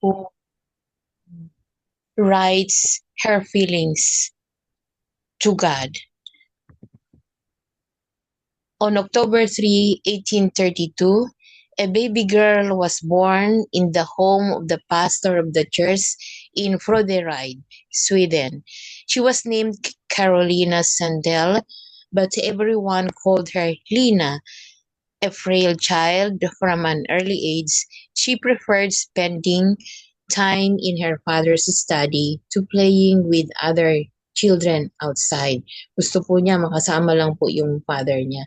who writes her feelings to God. On October 3, 1832, a baby girl was born in the home of the pastor of the church in Froderyd, Sweden. She was named Carolina Sandell, but everyone called her Lina. A frail child from an early age, she preferred spending time in her father's study to playing with other children outside. Gusto po niya makasama lang po yung father niya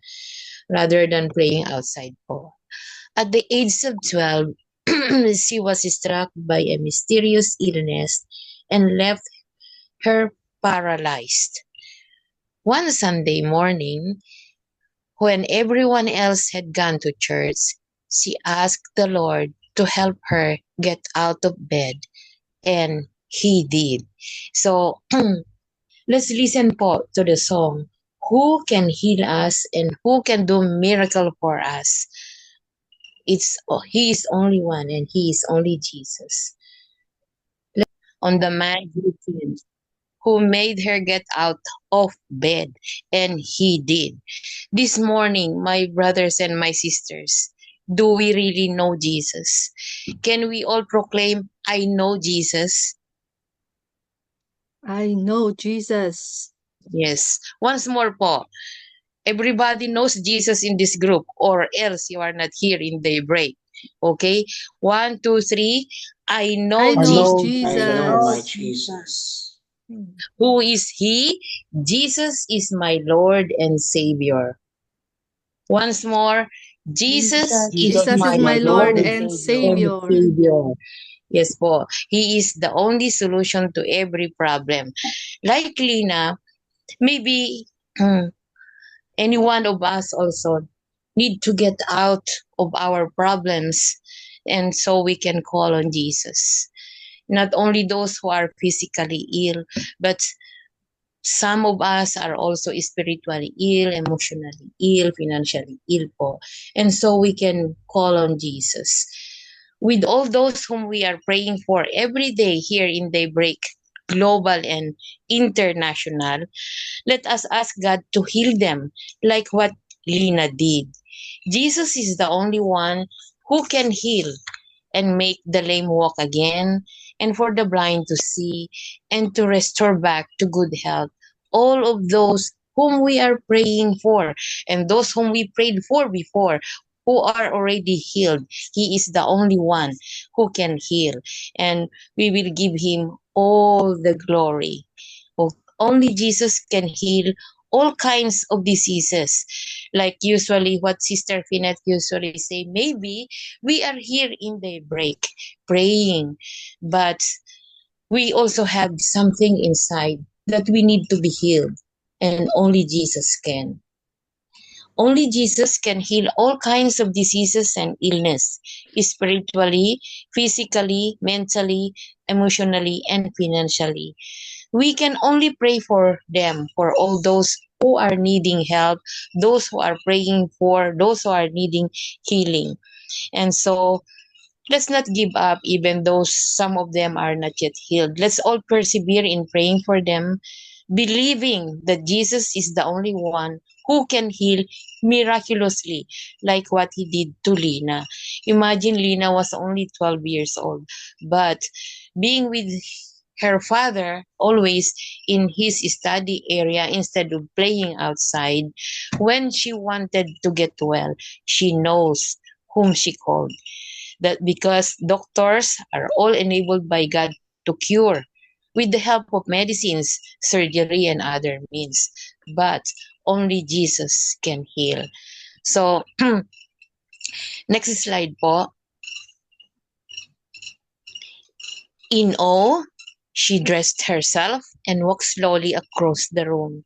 rather than playing outside po. At the age of 12, she was struck by a mysterious illness and left her paralyzed. One Sunday morning, when everyone else had gone to church, she asked the Lord to help her get out of bed, and He did. So, let's listen po to the song, Who Can Heal Us and Who Can Do Miracle for Us? He is only one, and He is only Jesus. On the man who made her get out of bed, and He did. This morning, my brothers and my sisters, do we really know Jesus? Can we all proclaim, I know Jesus? I know Jesus. Yes. Once more po. Everybody knows Jesus in this group, or else you are not here in daybreak. Okay? 1, 2, 3. I know I know Jesus. I know my Jesus. Jesus. Who is He? Jesus is my Lord and Savior. Once more, Jesus is Jesus my is my Lord Lord and and Savior. Savior. Yes po. He is the only solution to every problem. Like Lina, maybe any one of us also need to get out of our problems, and so we can call on Jesus. Not only those who are physically ill, but some of us are also spiritually ill, emotionally ill, financially ill po. And so we can call on Jesus. With all those whom we are praying for every day here in Daybreak, global and international, let us ask God to heal them like what Lina did. Jesus is the only one who can heal and make the lame walk again, and for the blind to see, and to restore back to good health all of those whom we are praying for, and those whom we prayed for before, who are already healed. He is the only one who can heal, and we will give Him all the glory. Only Jesus can heal all kinds of diseases. Like usually what Sister Finette usually say, maybe we are here in daybreak praying, but we also have something inside that we need to be healed, and only Jesus can. Only Jesus can heal all kinds of diseases and illness, spiritually, physically, mentally, emotionally, and financially. We can only pray for them, for all those who are needing help, those who are praying for, those who are needing healing. And so let's not give up, even though some of them are not yet healed. Let's all persevere in praying for them, believing that Jesus is the only one who can heal miraculously, like what He did to Lina. Imagine Lina was only 12 years old, but being with her father always in his study area instead of playing outside, when she wanted to get well, she knows whom she called. That because doctors are all enabled by God to cure with the help of medicines, surgery, and other means. But only Jesus can heal. So, next slide po. In awe, she dressed herself and walked slowly across the room.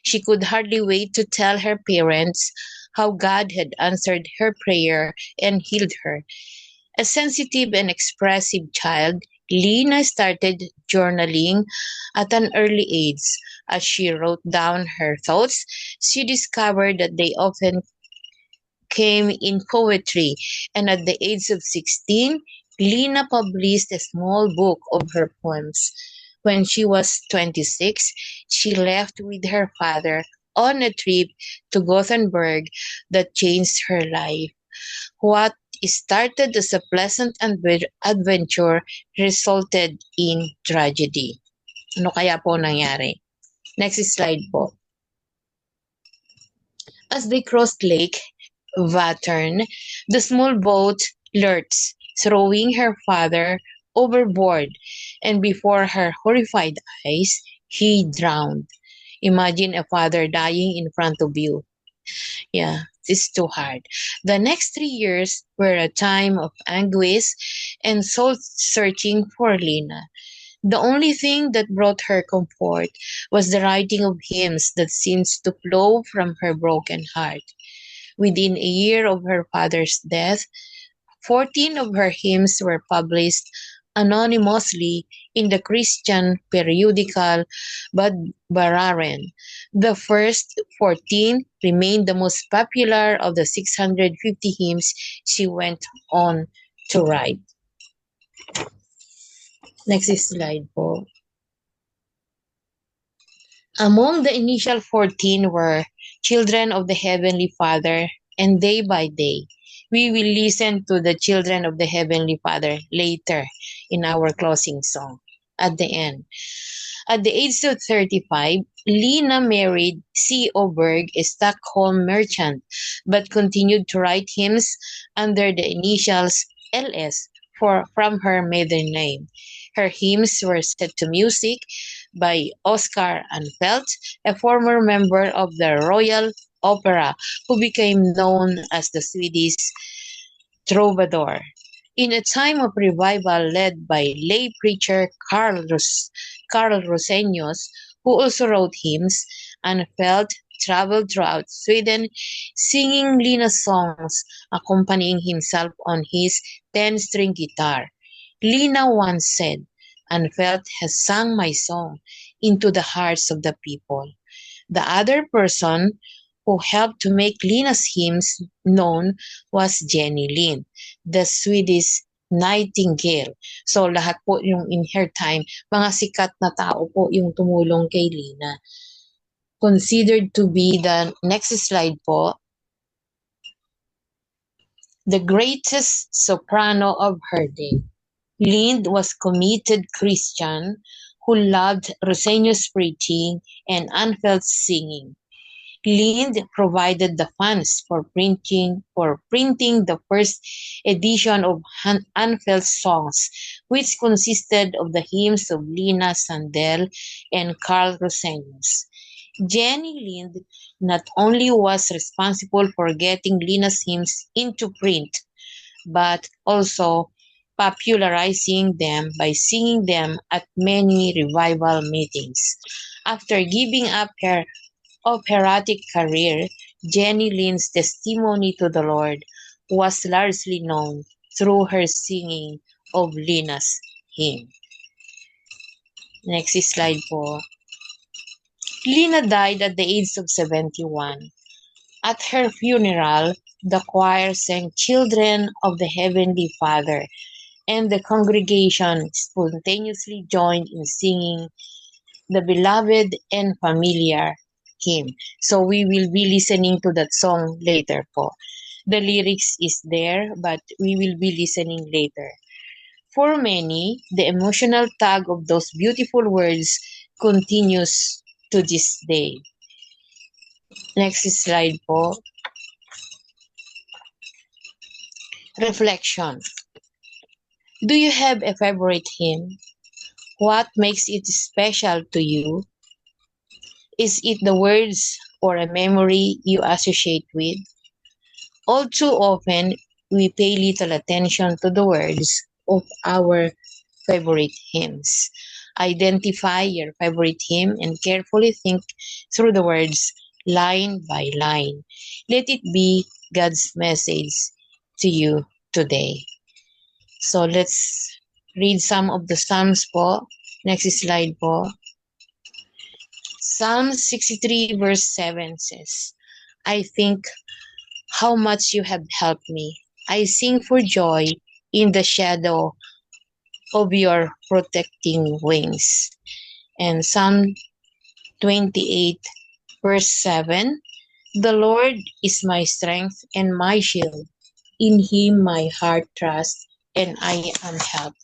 She could hardly wait to tell her parents how God had answered her prayer and healed her. A sensitive and expressive child, Lina started journaling at an early age. As she wrote down her thoughts, she discovered that they often came in poetry, and at the age of 16, Lina published a small book of her poems. When she was 26, she left with her father on a trip to Gothenburg that changed her life. What started as a pleasant adventure resulted in tragedy. Ano kaya po nangyari? Next slide po. As they crossed Lake Vattern, the small boat lurched, throwing her father overboard, and before her horrified eyes, he drowned. Imagine a father dying in front of you. Yeah, it's too hard. The next 3 years were a time of anguish and soul searching for Lena. The only thing that brought her comfort was the writing of hymns that seemed to flow from her broken heart. Within a year of her father's death, 14 of her hymns were published anonymously in the Christian periodical Bararen. The first 14 remained the most popular of the 650 hymns she went on to write. Next slide po. Among the initial 14 were Children of the Heavenly Father and Day by Day. We will listen to the Children of the Heavenly Father later in our closing song at the end. At the age of 35, Lena married C. Oberg, a Stockholm merchant, but continued to write hymns under the initials LS from her maiden name. Her hymns were set to music by Oscar Anfelt, a former member of the Royal Opera who became known as the Swedish troubadour. In a time of revival led by lay preacher Carl Rosenius, who also wrote hymns, Anfelt traveled throughout Sweden singing Lina's songs, accompanying himself on his 10-string guitar. Lina once said, Anfelt has sung my song into the hearts of the people. The other person who helped to make Lina's hymns known was Jenny Lind, the Swedish Nightingale. So lahat po yung in her time, mga sikat na tao po yung tumulong kay Lina. Considered to be the next slide po, the greatest soprano of her day. Lind was committed Christian who loved Rosenius' preaching and Anfelt's singing. Lind provided the funds for printing the first edition of Anfelt's songs, which consisted of the hymns of Lina Sandell and Carl Rosenius. Jenny Lind not only was responsible for getting Lina's hymns into print, but also popularizing them by singing them at many revival meetings. After giving up her operatic career, Jenny Lind's testimony to the Lord was largely known through her singing of Lina's hymn. Next slide po. Lina died at the age of 71. At her funeral, the choir sang Children of the Heavenly Father, and the congregation spontaneously joined in singing the beloved and familiar hymn. So we will be listening to that song later po. The lyrics is there, but we will be listening later. For many, the emotional tug of those beautiful words continues to this day. Next slide po. Reflection. Do you have a favorite hymn? What makes it special to you? Is it the words or a memory you associate with? All too often, we pay little attention to the words of our favorite hymns. Identify your favorite hymn and carefully think through the words line by line. Let it be God's message to you today. So let's read some of the Psalms po. Next slide po. Psalm 63 verse 7 says, I think how much you have helped me. I sing for joy in the shadow of your protecting wings. And Psalm 28, verse 7, the Lord is my strength and my shield. In him my heart trusts, and I am helped.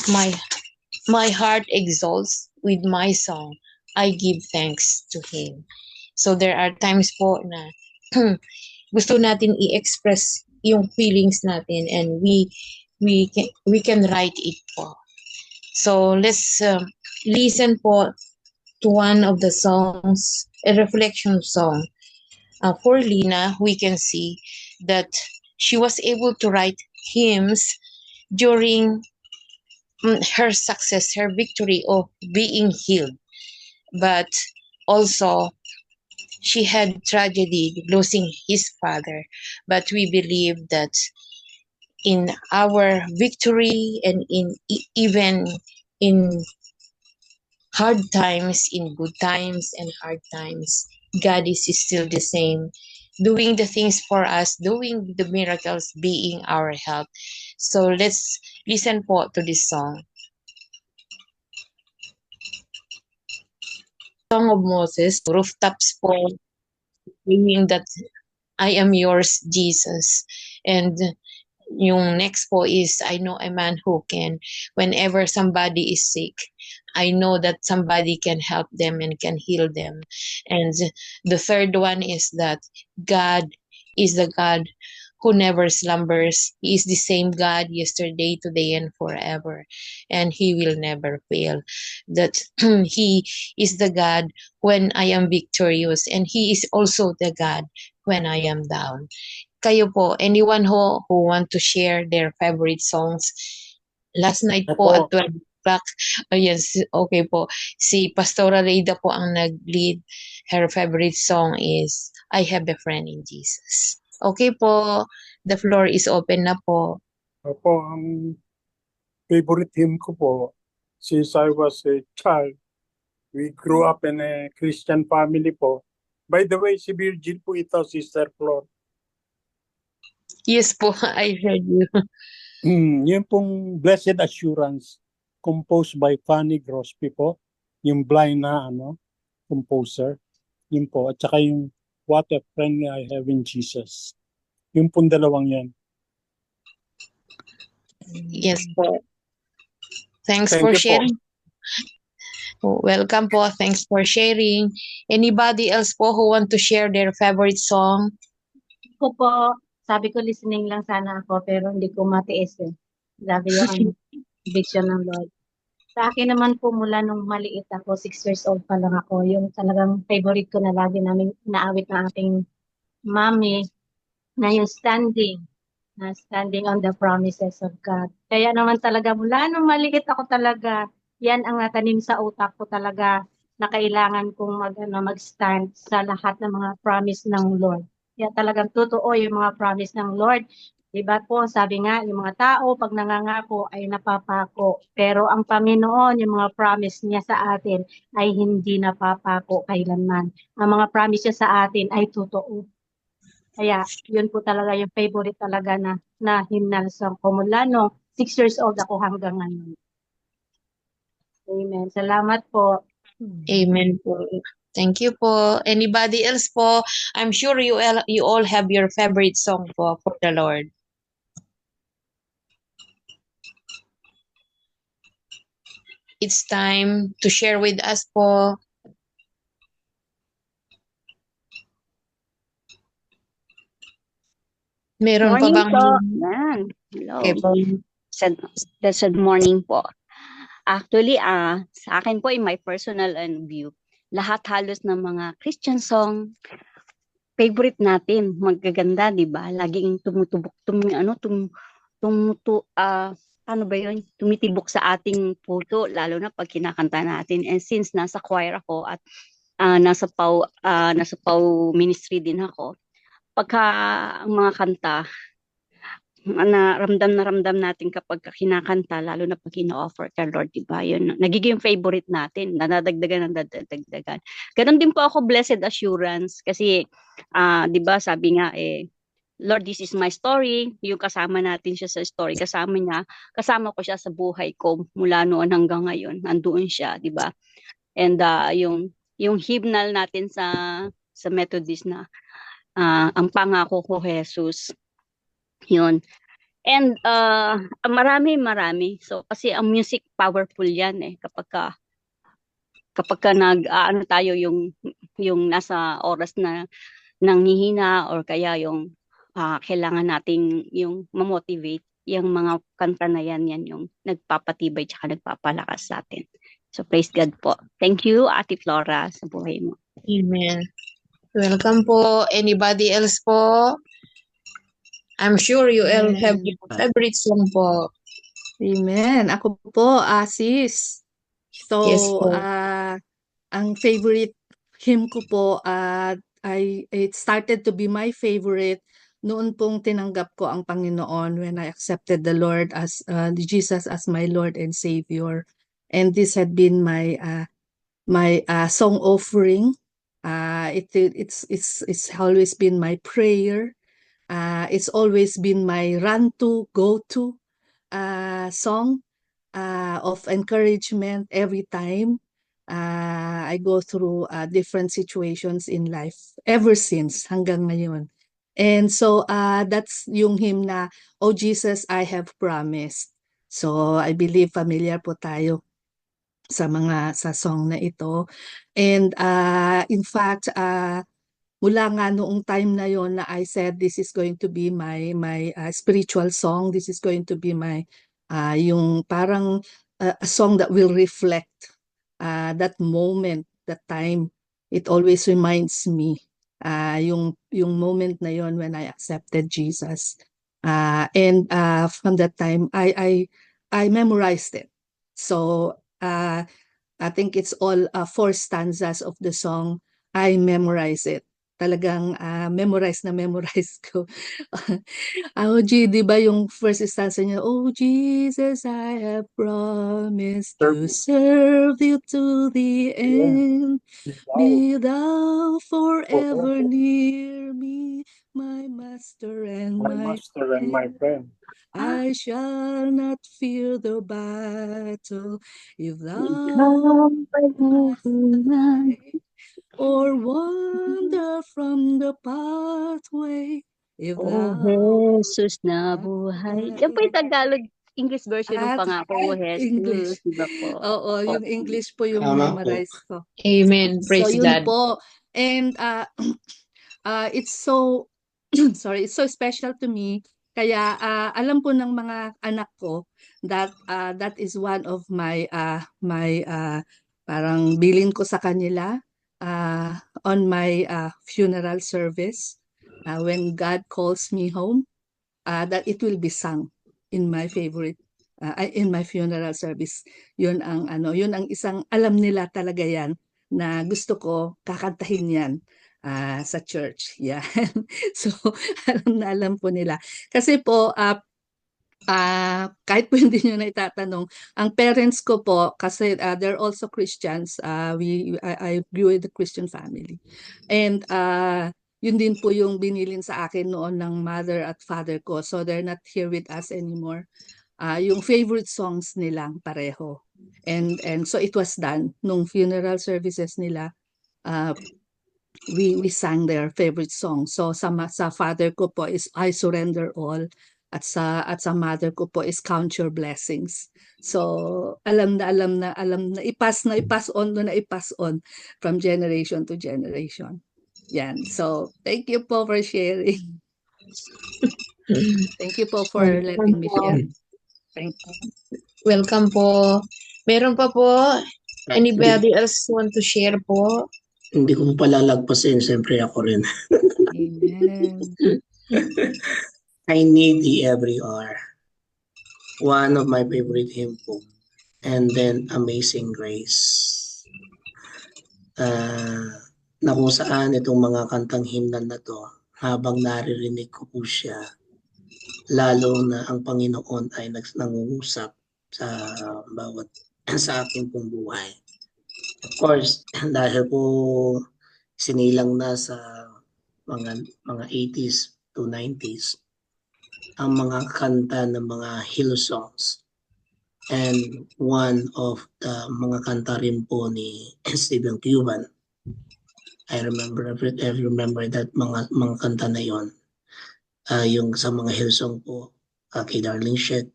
My heart exalts with my song. I give thanks to him. So there are times po na gusto natin i-express yung feelings natin, and we can write it po. So let's listen po to one of the songs, a reflection song. For Lina, we can see that she was able to write hymns during her success, her victory of being healed. But also, she had tragedy losing his father. But we believe that in our victory and even in hard times, in good times and hard times, God is still the same, doing the things for us, doing the miracles, being our help. So let's listen po to this song. Song of Moses, rooftops po, saying that I am yours, Jesus. And yung next po is, I know a man who can, whenever somebody is sick, I know that somebody can help them and can heal them. And the third one is that God is the God who never slumbers. He is the same God yesterday, today, and forever. And he will never fail. That he is the God when I am victorious, and he is also the God when I am down. Kayo po, anyone who want to share their favorite songs? Last night po at 12 o'clock, yes, okay po. Si Pastora Reyda po ang nag-lead. Her favorite song is I Have a Friend in Jesus. Okay po, the floor is open na po. Opo, ang favorite hymn ko po, since I was a child, we grew up in a Christian family po. By the way, si Virgil po ito, Sister Flor. Yes po, I heard you. Yun pong Blessed Assurance, composed by Fanny Grosby po, yung blind na composer. Yun po, at saka yung What a Friend I Have in Jesus. Yung pong dalawang yan. Yes po. Thanks Thank for you po. sharing. Welcome po. Thanks for sharing. Anybody else po who want to share their favorite song? Ko po, sabi ko listening lang sana ako pero hindi ko matiis eh. Sabi yung vision ng Lord. Sa akin naman po mula nung maliit ako, 6 years old pa lang ako, yung talagang favorite ko na lagi namin inaawit ng ating mommy na yung standing on the promises of God. Kaya naman talaga mula nung maliit ako talaga, yan ang natanim sa utak ko talaga na kailangan kong mag-stand sa lahat ng mga promise ng Lord. Kaya talagang totoo yung mga promise ng Lord. Diba po, sabi nga, yung mga tao, pag nangangako ay napapako. Pero ang Panginoon, yung mga promise niya sa atin ay hindi napapako kailanman. Ang mga promise niya sa atin ay totoo. Kaya, yun po talaga yung favorite talaga na hymnal song ko mula no 6 years old ako hanggang ngayon. Amen. Salamat po. Amen po. Thank you po. Anybody else po? I'm sure you all have your favorite song po for the Lord. It's time to share with us po. Meron pa Morning bang? po. Yan. Hello. Okay po. Good morning po. Actually, sa akin po, in my personal view, lahat halos ng mga Christian song, favorite natin, magaganda, di ba? Laging tumutubok, ano ba yun? Tumitibok sa ating puso, lalo na pag kinakanta natin. And since nasa choir ako at nasa PAW ministry din ako, pagka ang mga kanta, na ramdam natin kapag kinakanta, lalo na pag ina-offer ka Lord, diba? Yun, nagiging favorite natin, nadadagdagan. Ganon din po ako, Blessed Assurance, kasi, diba, sabi nga, Lord, this is my story. Yung kasama natin siya sa story, kasama ko siya sa buhay ko mula noon hanggang ngayon. Nandoon siya, di ba? And yung hymnal natin sa Methodist na ang pangako ko Jesus. Yun. And marami. So kasi ang music powerful yan eh kapag ka ano tayo yung nasa oras na nanghihina or kaya yung kailangan nating yung ma-motivate, yung mga kanta na yan yung nagpapatibay tsaka nagpapalakas sa atin. So praise God po. Thank you, Ate Flora, sa buhay mo. Amen. Welcome po. Anybody else po? I'm sure you all have your favorite song po. Amen. Ako po, sis. So, Yes po. ang favorite hymn ko po, it started to be my favorite noon pong tinanggap ko ang Panginoon when I accepted the Lord as Jesus as my Lord and Savior. And this had been my song offering. It's always been my prayer. It's always been my go-to song of encouragement every time I go through different situations in life ever since hanggang ngayon. And so that's yung hymn na, "Oh Jesus, I have promised." So I believe familiar po tayo sa song na ito. And in fact, mula nga noong time na yon na I said this is going to be my spiritual song, this is going to be my yung parang a song that will reflect that moment, that time. It always reminds me yung moment na yon when I accepted Jesus. And from that time I memorized it. So I think it's all 4 stanzas of the song. I memorize it. Talagang memorize ko. OG, di ba yung first stanza niya, "Oh Jesus, I have promised to serve you to the end. Be thou forever near me, my master and my master and my friend. I shall not fear the battle if thou Come by or wander from the pathway if Oh, thou Jesus na buhay. Yan po yung Tagalog English version ng pangako mo, English. Jesus. Diba po? Oo, yung English po yung Tama po. memorize ko. Amen. So Praise yun God. po. And it's so sorry, it's so special to me. Kaya alam po ng mga anak ko that that is one of my parang bilin ko sa kanila on my funeral service when God calls me home, that it will be sung in my favorite in my funeral service. Yun ang isang alam nila talaga yan na gusto ko kakantahin yan sa church. Yan. So alam po nila. Kasi po kahit po hindi nyo na itatanong, ang parents ko po, kasi they're also Christians, I grew in a Christian family. And yun din po yung binilin sa akin noon ng mother at father ko. So they're not here with us anymore. Yung favorite songs nilang pareho. And so it was done. Nung funeral services nila, we sang their favorite song. So sa father ko po is I Surrender All. At sa mother ko po is Count Your Blessings. So alam na ipass on from generation to generation. Yan. So thank you po for sharing. Thank you po for letting me share. Thank you. Welcome po. Meron pa po? Anybody else want to share po? Hindi ko palalagpasin, siyempre ako rin. Amen. I need thee every hour. One of my favorite hymn po. And then Amazing Grace. Na kung saan itong mga kantang hymnal na to, habang naririnig ko po siya, lalo na ang Panginoon ay nangungusap sa bawat sa aking pong buhay. Of course, dahil po sinilang na sa mga 80s, to 90s, ang mga kanta ng mga Hillsongs. And one of the mga kanta rin po ni Stephen Cuban. I remember that mga kanta na yon. Yung sa mga Hillsong po, kay Darling Shet,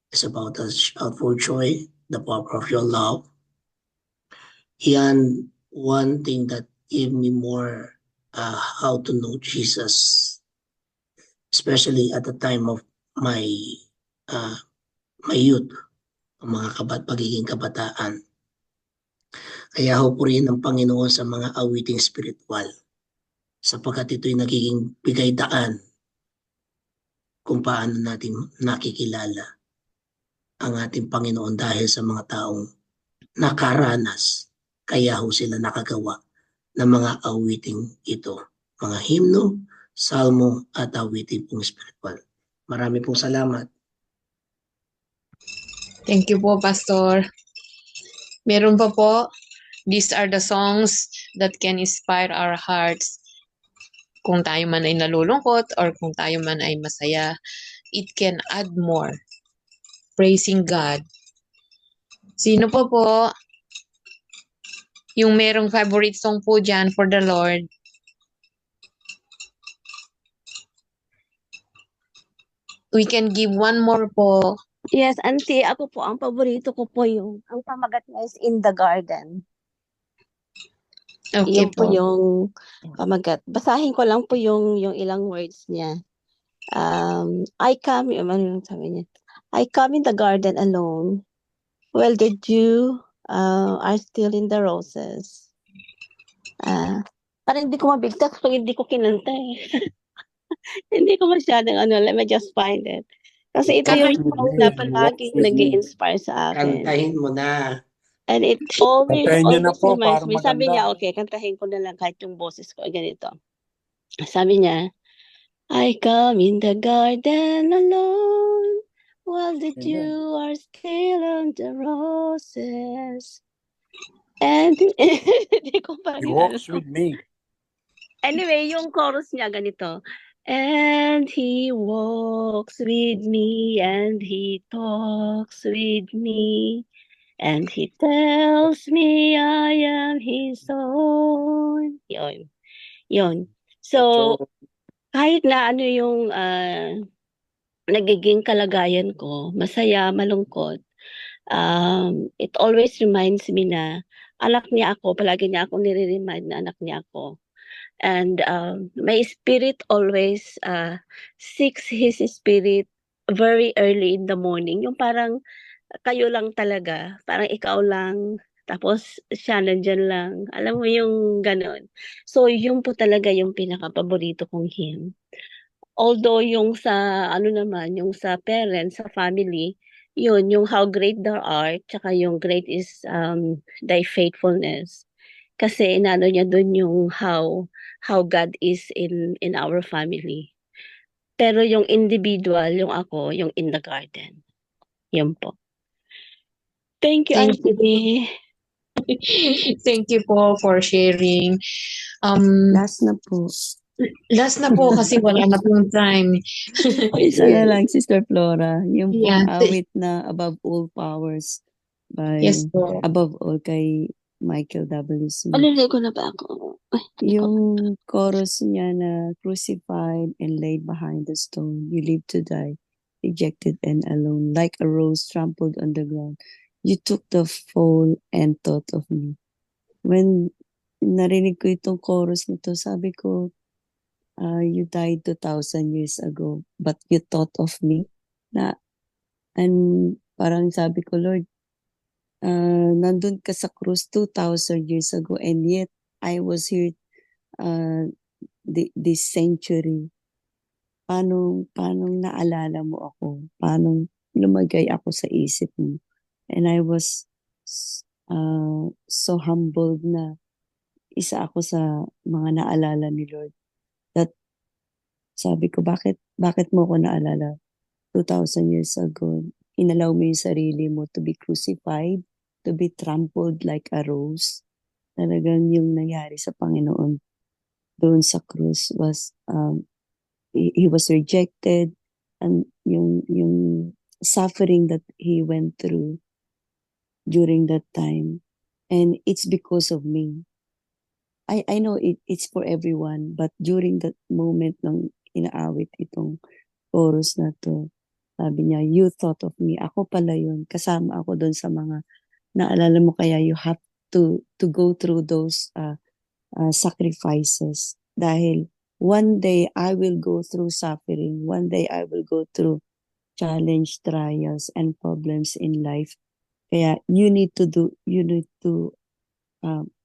is about us shout for joy, the power of your love. Yan, one thing that gave me more how to know Jesus, especially at the time of my my youth, pagiging kabataan. Kaya ho purihin ng Panginoon sa mga awiting spiritual, sapagkat ito'y nagiging bigay daan kung paano natin nakikilala ang ating Panginoon dahil sa mga taong nakaranas, kaya ho sila nakagawa ng mga awiting ito, mga himno, salmo at awiting pong spiritual. Marami pong salamat. Thank you po, Pastor. Meron pa po, these are the songs that can inspire our hearts. Kung tayo man ay nalulungkot or kung tayo man ay masaya, it can add more. Praising God. Sino po yung merong favorite song po dyan for the Lord? We can give one more po. Yes, auntie, ako po, ang paborito ko po yung, ang pamagat niya is In the Garden. Okay Yun po po. yung pamagat. Basahin ko lang po yung ilang words niya. I come in the garden alone, while the dew are still in the roses. Parang hindi ko mabigtas pag hindi ko kinanta eh. Hindi ko masyadong let me just find it. Kasi ito yung song na palaging nag-i-inspire sa akin. Kantahin mo na. And it always Kantahin niyo na po reminds para me. Sabi maganda. niya, okay, kantahin ko na lang kahit yung boses ko ganito. Sabi niya, I come in the garden alone, while the dew are still on the roses. And hindi ko pa He rin walks alam. with me. Anyway, yung chorus niya ganito. And he walks with me, and he talks with me, and he tells me I am his own. Yun. So, kahit na ano yung nagiging kalagayan ko, masaya, malungkot, it always reminds me na anak niya ako, palagi niya ako nire-remind na anak niya ako. And my spirit always seeks his spirit very early in the morning. Yung parang kayo lang talaga, parang ikaw lang, tapos siya nandyan lang. Alam mo yung ganon. So yun po talaga yung pinaka-paborito kong hymn. Although yung sa yung sa parents, sa family, yun, yung how great thou art, tsaka yung great is thy faithfulness. Kasi inano niya dun yung how God is in our family. Pero yung individual, yung ako, yung In the Garden. Yun po. Thank you, Thank Auntie. Thank you po for sharing. Last na po. Last na po kasi wala na pong time. Isa na lang, Sister Flora. Yung Yeah. pong awit na Above All Powers by Yes po. Above All kay Michael W. Smith. Alilay ko na ba ako? Yung chorus niya na crucified and laid behind the stone, you live to die, rejected and alone, like a rose trampled on the ground. You took the fall and thought of me. When narinig ko itong chorus nito, sabi ko, you died 2,000 years ago, but you thought of me. And parang sabi ko, Lord, nandun ka sa krus 2,000 years ago, and yet I was here this century. Paano naalala mo ako? Paano lumagay ako sa isip mo? And I was so humbled na isa ako sa mga naalala ni Lord. That sabi ko, bakit mo ako naalala? 2,000 years ago, inalaw mo yung sarili mo to be crucified, to be trampled like a rose. Talagang yung nangyari sa Panginoon doon sa krus was he was rejected, and yung suffering that he went through during that time, and it's because of me. I know it's for everyone, but during that moment nung inaawit itong chorus na to, sabi niya, you thought of me. Ako pala yun. Kasama ako doon sa mga, naalala mo kaya you have to go through those sacrifices. Dahil one day I will go through suffering. One day I will go through challenge, trials, and problems in life. Kaya you need to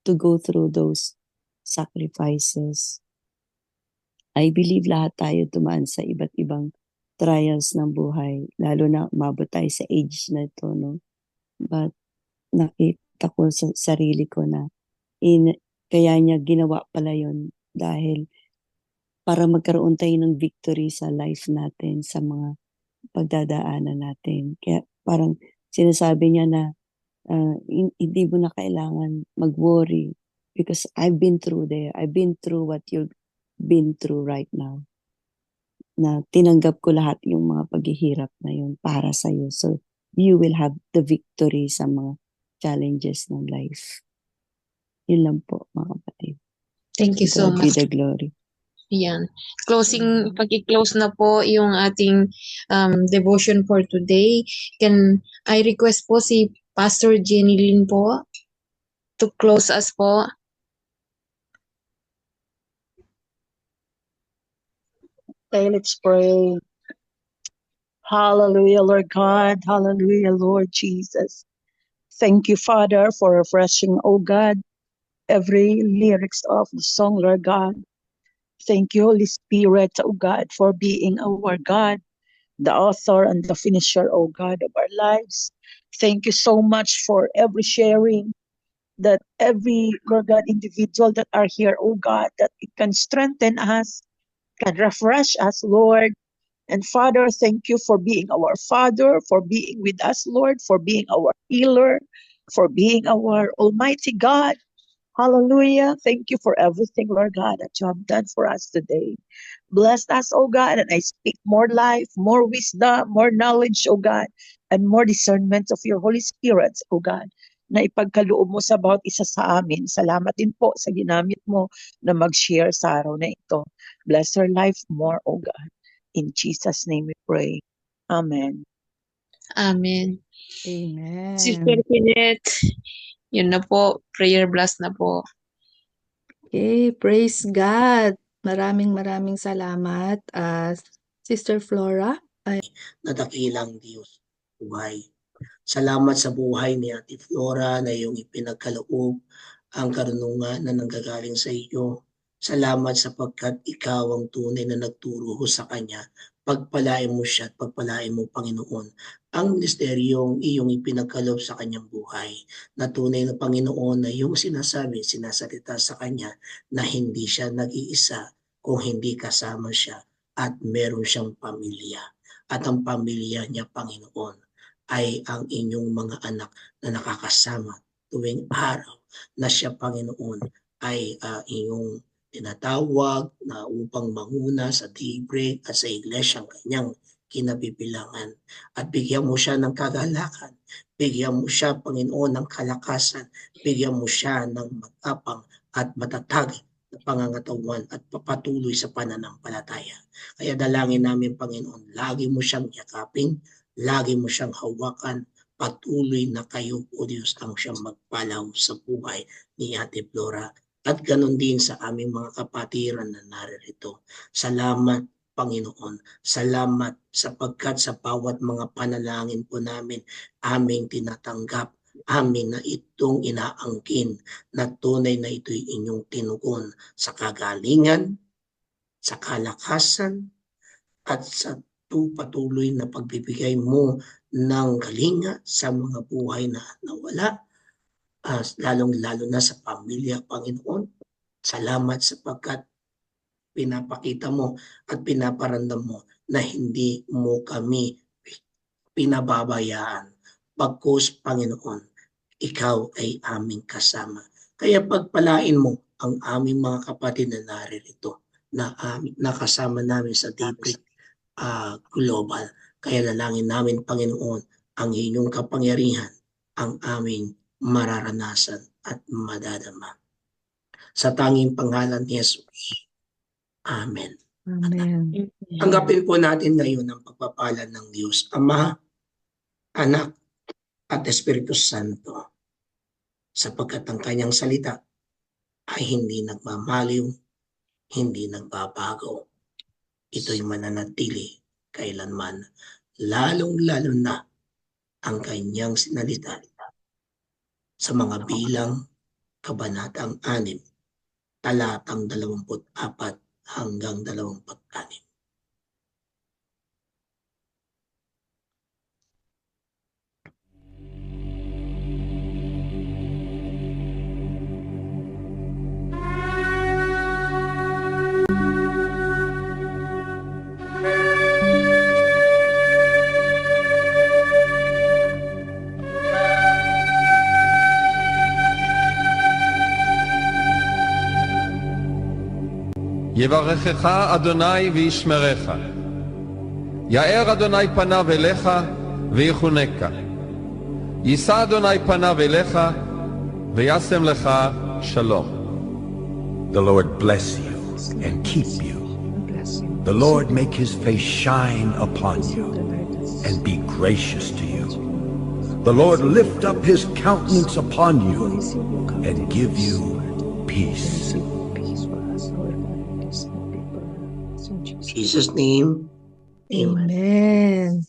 go through those sacrifices. I believe lahat tayo dumaan sa iba't ibang trials ng buhay, lalo na umabot tayo sa age na ito, no? But nakita ko sa sarili ko na kaya niya ginawa pala yun dahil para magkaroon tayo ng victory sa life natin, sa mga pagdadaanan natin. Kaya parang sinasabi niya na hindi mo na kailangan mag-worry because I've been through there. I've been through what you've been through right now. Na tinanggap ko lahat yung mga paghihirap na yun para sa'yo. So, you will have the victory sa mga challenges ng life. Yun lang po, mga kapatid. Thank you so God be much. the glory. Yan. Pag-close na po yung ating devotion for today. Can I request po si Pastor Jenny Lynn po to close us po? Okay, let's pray. Hallelujah, Lord God. Hallelujah, Lord Jesus. Thank you, Father, for refreshing, oh God, every lyrics of the song, Lord God. Thank you, Holy Spirit, oh God, for being our God, the author and the finisher, oh God, of our lives. Thank you so much for every sharing that every, Lord God, individual that are here, oh God, that it can strengthen us, can refresh us, Lord. And Father, thank you for being our Father, for being with us, Lord, for being our healer, for being our Almighty God. Hallelujah. Thank you for everything, Lord God, that you have done for us today. Bless us, oh God, and I speak more life, more wisdom, more knowledge, oh God, and more discernment of your Holy Spirit, oh God, na ipagkaloob mo sa bawat isa sa amin. Salamat din po sa ginamit mo na mag-share sa araw na ito. Bless our life more, oh God. In Jesus' name we pray. Amen. Amen. Amen. Sister Kenneth, yun na po. Prayer blast na po. Okay, praise God. Maraming salamat. Sister Flora. Na dakilang Diyos buhay. Salamat sa buhay ni Ate Flora na iyong ipinagkaloob ang karunungan na nanggagaling sa iyo. Salamat sapagkat ikaw ang tunay na nagturo sa kanya. Pagpalain mo siya at pagpalain mo, Panginoon, ang misteryong iyong ipinagkaloob sa kanyang buhay. Na tunay na Panginoon na iyong sinasalita sa kanya na hindi siya nag-iisa kung hindi kasama siya at meron siyang pamilya. At ang pamilya niya, Panginoon, ay ang inyong mga anak na nakakasama tuwing araw na siya, Panginoon, ay inyong tinatawag na upang manguna sa daybreak at sa iglesyang kanyang kinabibilangan. At bigyan mo siya ng kagalakan, bigyan mo siya, Panginoon, ng kalakasan, bigyan mo siya ng matapang at matatag na pangangatawan at papatuloy sa pananampalataya. Kaya dalangin namin, Panginoon, lagi mo siyang yakapin, lagi mo siyang hawakan, patuloy na kayo, O Diyos, ang siyang magpalaw sa buhay ni Ate Flora. At ganun din sa aming mga kapatiran na naririto. Salamat, Panginoon. Salamat sapagkat sa bawat mga panalangin po namin, aming tinatanggap, amin na itong inaangkin na tunay na ito'y inyong tinugon sa kagalingan, sa kalakasan, at sa patuloy na pagbibigay mo ng kalinga sa mga buhay na nawala, lalong-lalo na sa pamilya, Panginoon. Salamat sapagkat pinapakita mo at pinaparandam mo na hindi mo kami pinababayaan. Pagkus, Panginoon, ikaw ay aming kasama. Kaya pagpalain mo ang aming mga kapatid na naririto. na nakasama namin sa Daybreak Global. Kaya nalangin namin, Panginoon, ang inyong kapangyarihan ang aming mararanasan at madadama. Sa tanging pangalan ni Jesus. Amen. Amen. Tanggapin po natin ngayon ang pagpapala ng Diyos, Ama, Anak, at Espiritu Santo, sapagkat ang kanyang salita ay hindi nagmamaliw, hindi nagbabago. Ito'y mananatili kailanman, lalong-lalo na ang kanyang sinalita sa mga bilang kabanatang 6, talatang 24 hanggang 26. יברכך אדוני וישמרך. יאר אדוני פניו אליך ויחונקה. יישא אדוני פניו אליך וישם לך שלום. The Lord bless you and keep you. The Lord make his face shine upon you and be gracious to you. The Lord lift up his countenance upon you and give you peace. In Jesus' name, amen.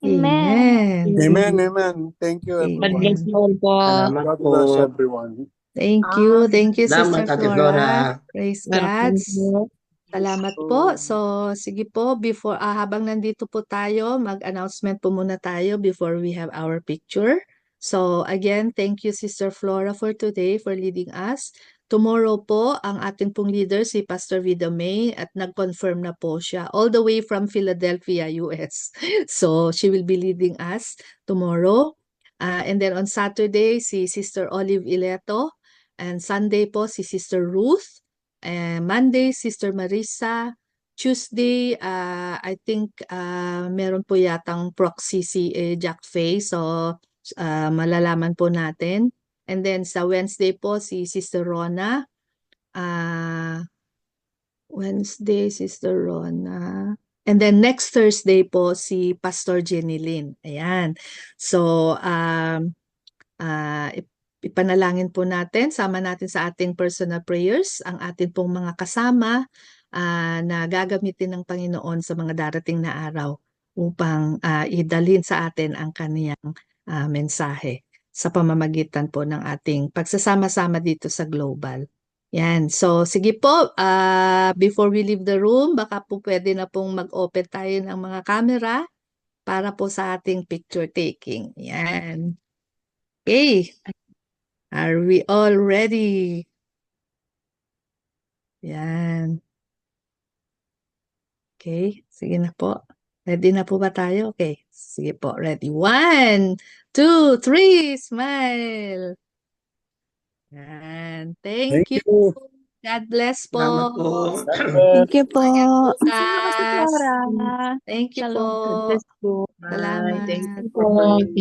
Amen. Amen, amen. Thank you, God everyone. bless you all po. Salamat God po. bless everyone. Thank you. Thank you, Salamat, Sister Ate Flora. Flora. Praise God. Welcome po. Salamat po. So, sige po, before habang nandito po tayo, mag-announcement po muna tayo before we have our picture. So, again, thank you, Sister Flora, for today, for leading us. Tomorrow po, ang ating pong leader, si Pastor Vida May, at nag-confirm na po siya, all the way from Philadelphia, US. So, she will be leading us tomorrow. And then on Saturday, si Sister Olive Ileto. And Sunday po, si Sister Ruth. Monday, Sister Marisa. Tuesday, I think meron po yatang proxy si Jack Faye. So, malalaman po natin. And then sa Wednesday po, si Sister Rona. Wednesday, Sister Rona. And then next Thursday po, si Pastor Jenny Lynn. Ayan. So, ipanalangin po natin, sama natin sa ating personal prayers, ang ating pong mga kasama na gagamitin ng Panginoon sa mga darating na araw upang idalhin sa atin ang kaniyang mensahe sa pamamagitan po ng ating pagsasama-sama dito sa Global. Yan. So, sige po, before we leave the room, baka po pwede na pong mag-open tayo ng mga camera para po sa ating picture taking. Yan. Okay. Are we all ready? Yan. Okay. Sige na po. Ready na po ba tayo? Okay. Sige po. Ready. 1, 2, 3. Smile. Yan. Thank you. God bless po. Salamat po. Thank you po. Bukas. Thank you Shalom. po. God bless po. Salamat. Thank you po.